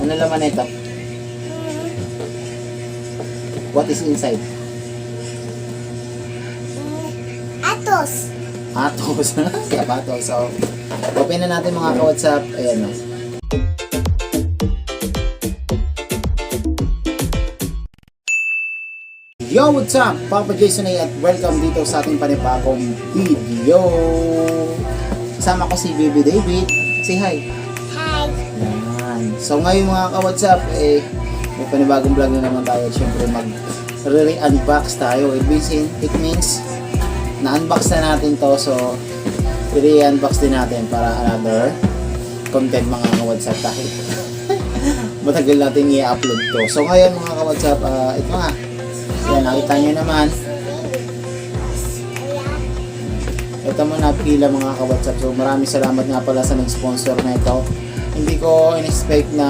Ano laman ito? What is inside? Atos. Atos. Sapatos. So, open na natin mga ka-WhatsApp. Ayan o. Yo, what's up? Papa Jason at welcome dito sa ating panibagong video. Kasama ko si Baby David. Say hi. Hi. Yan. So ngayon mga ka-WhatsApp, may panibagong vlog na naman tayo. Siyempre mag-re-unbox tayo. It means na-unbox na natin to. So i-re-unbox din natin para another content mga ka-WhatsApp kahit matagal natin i-upload to. So ngayon mga ka-WhatsApp, ito nga. Yan, nakita nyo naman. Ito muna pila mga ka-WhatsApp. So maraming salamat nga pala sa nag-sponsor na ito. Hindi ko in-expect na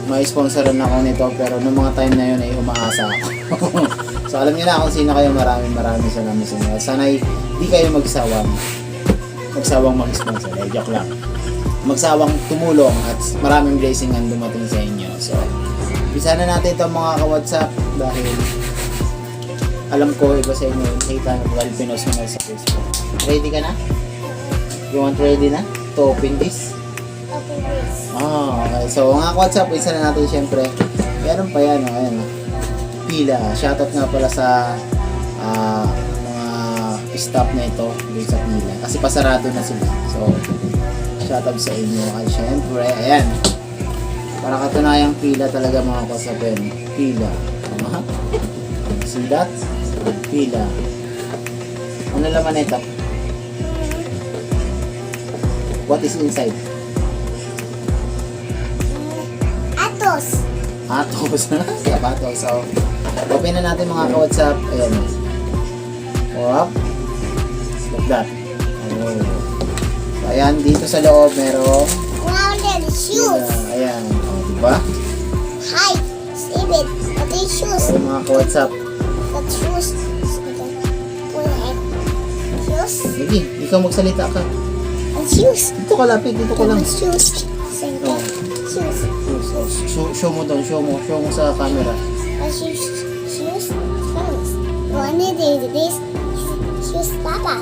may sponsoran ako nito, pero noong mga time na yun ay umaasa ako. So alam niyo na kung sino kayo. Maraming salamat sa inyo. Sana'y di kayo magsawang mag-sponsor. Joke lang. Magsawang tumulong at maraming blessing ang dumating sa inyo. So bisa na natin ito mga ka-WhatsApp dahil alam ko iba sa inyo nakita nyo dahil pinost mo na sa Facebook. Ready ka na? You want ready na to open this? Open this. Okay. So mga ka-WhatsApp, isa na natin syempre. Meron pa yan, ayan, pila. Shoutout nga pala sa mga staff na ito dito sa pila kasi pasarado na sila. So shoutout sa inyo at syempre ayan, para katunayang pila talaga mga ka-WhatsApp yan. Pila. See that? Pila. Ano laman ito? What is inside? Atos. Atos. Sapatos. So, open na natin mga ka-WhatsApp. Ayan. Up. Like that. Oh. So, ayan. Dito sa loob merong Rounded shoes. pila. Ayan. O, diba? Hi. David. What is shoes? So, mga ka-WhatsApp. What shoes? Shoes. Sige, ikaw magsalita ka. And shoes. Dito ka lapit. Dito ka lang. Shoes. Oh. Shoes. Show mo doon. Show mo sa camera. Shoes. Shoes. One is this. Shoes, Papa.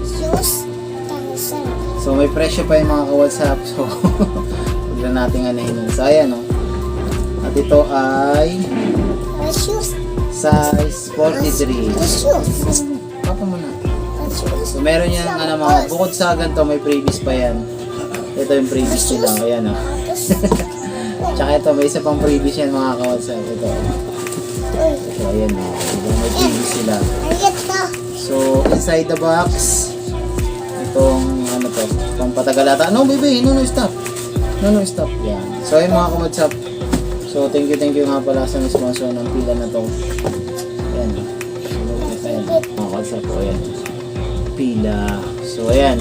Shoes. So may presyo pa yung mga ka-WhatsApp. So huwag na natin anahin. So ayan o. At ito ay Shoes. size 43. Shoes. Papa mo na. Shoes. So meron yan mga bukod sa ganito may previous pa yan. Ito yung previous nila. Ayan o. Tsaka ito may isa pang previous yan mga ka-WhatsApp. Ito. So ayan o. May previous sila. So inside the box, itong ano to, itong patagalata. No baby, no stop. No stop. Yan. So ayun mga ka-WhatsApp. So thank you nga pala sa sponsor ng pila na to. Ayan. Ayan. Mga ka-WhatsApp ko. Ayan. Pila. So ayan.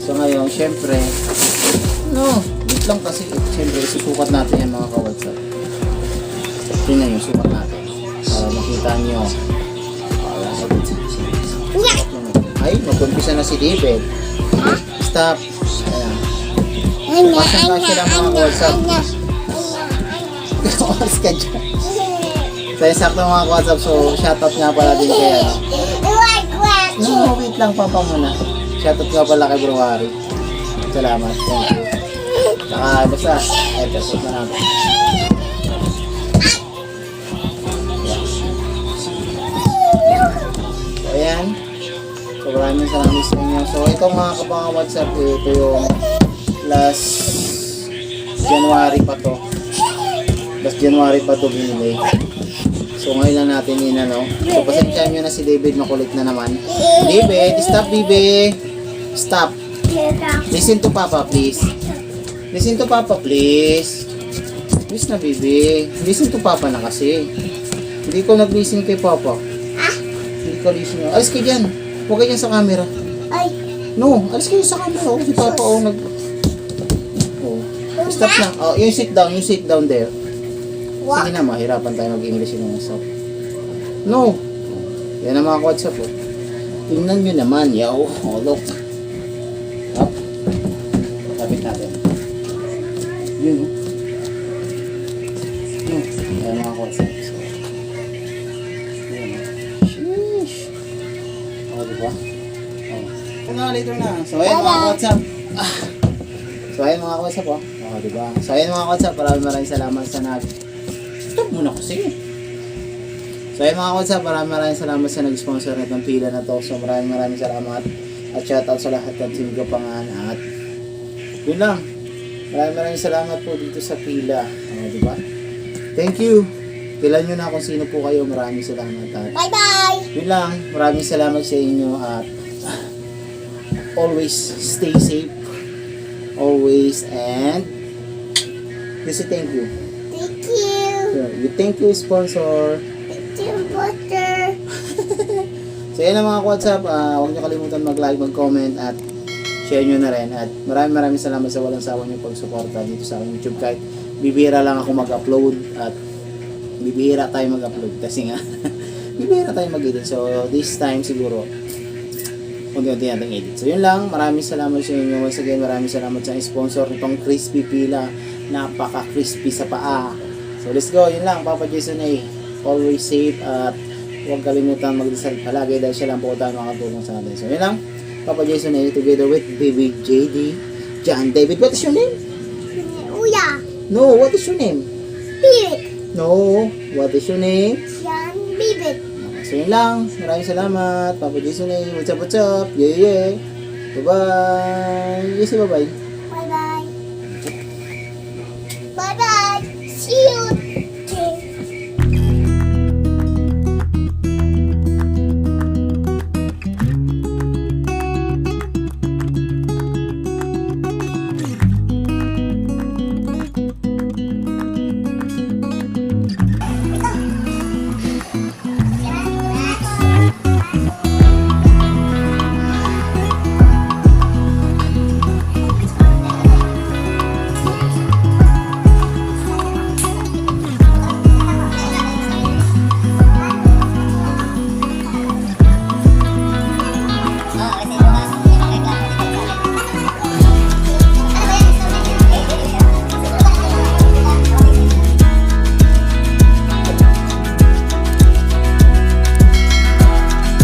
So ngayon, syempre, wait lang kasi, syempre, susukat natin yan mga ka-WhatsApp. Tingnan yung sukat natin. Para makita nyo. Ay, mag-umpisa na si David. Stop. Ayan. Pasang-pasya lang mga ka-WhatsApp. Oras ka dyan. So, sakto mga ka-WhatsApp. So, shoutout nga pala din kaya. No, wait lang, papa muna. Shoutout nga pala kay Bro Harry. Salamat. Thank you. Saka, basta, eto, suot na natin. So, ayan. So, maraming salamat sa inyo. So, ito mga kapanga WhatsApp, ito yung last January pa to. Last January pa to binili. So, ngayon lang natin inano. So, pasensyahan nyo na si David, makulit na naman. David, stop, baby. Stop. Listen to Papa, please. Listen to Papa, please. Please na, baby. Listen to Papa na kasi. Hindi ko nag-listen kay Papa. Hindi ko listen. Alis ka dyan. Huwag ka dyan sa camera. Ay. No, alis kayo sa camera. Si Papa, Stop lang. Oh, yung sit down there. Sige na, mahirapan tayo mag-English yung mga stop. No. Yan ang mga WhatsApp po. Tingnan nyo naman, yaw. Oh, look. Up. Lapit natin. Yun, oh. Ayan mga WhatsApp. So, yun, oh. Sheesh. O, diba? O. Ito na, later na. So, ayan mga WhatsApp. So, ayan mga WhatsApp, oh. O, diba? So, ayan mga WhatsApp. Maraming salamat sa Stop muna kasi. So, ayan mga WhatsApp. Maraming salamat sa nag-sponsor ng pila na to. So, maraming salamat. At shoutout sa lahat ng Team Gapangan. At yun lang. Maraming salamat po dito sa pila. O, diba? Thank you. Kilala nyo na kung sino po kayo. Maraming salamat. At Bye-bye. yun lang. Maraming salamat sa inyo. At always stay safe. Always. And just say thank you. Thank you. So, you thank you, sponsor. Thank you, butter. So yan ang mga WhatsApp. Huwag nyo kalimutan mag-like, mag-comment at share nyo na rin. At maraming salamat sa walang sawa nyo pagsuporta dito sa aking YouTube. Kahit bibihira lang ako mag-upload at bibihira tayo mag-upload kasi nga bibihira tayo mag-edit. So this time siguro unti-unti natin edit. So yun lang. Maraming salamat sa inyo. Once again, maraming salamat sa sponsor nitong crispy pila. Napaka-crispy sa paa. So let's go. Yun lang. Papa Jason A. Always safe at huwag kalimutan magdasal palagi dahil siya lang po tayo makatulong sa atin. So yun lang. Papa Jason A. Together with Baby JD. John David. What is your name? Uya. No. What is your name? Bibit. No. What is your name? Yan, bibit. So yun lang. Maraming salamat. Papa Jason A. What's up? Yeah. Bye-bye. Yes, bye-bye.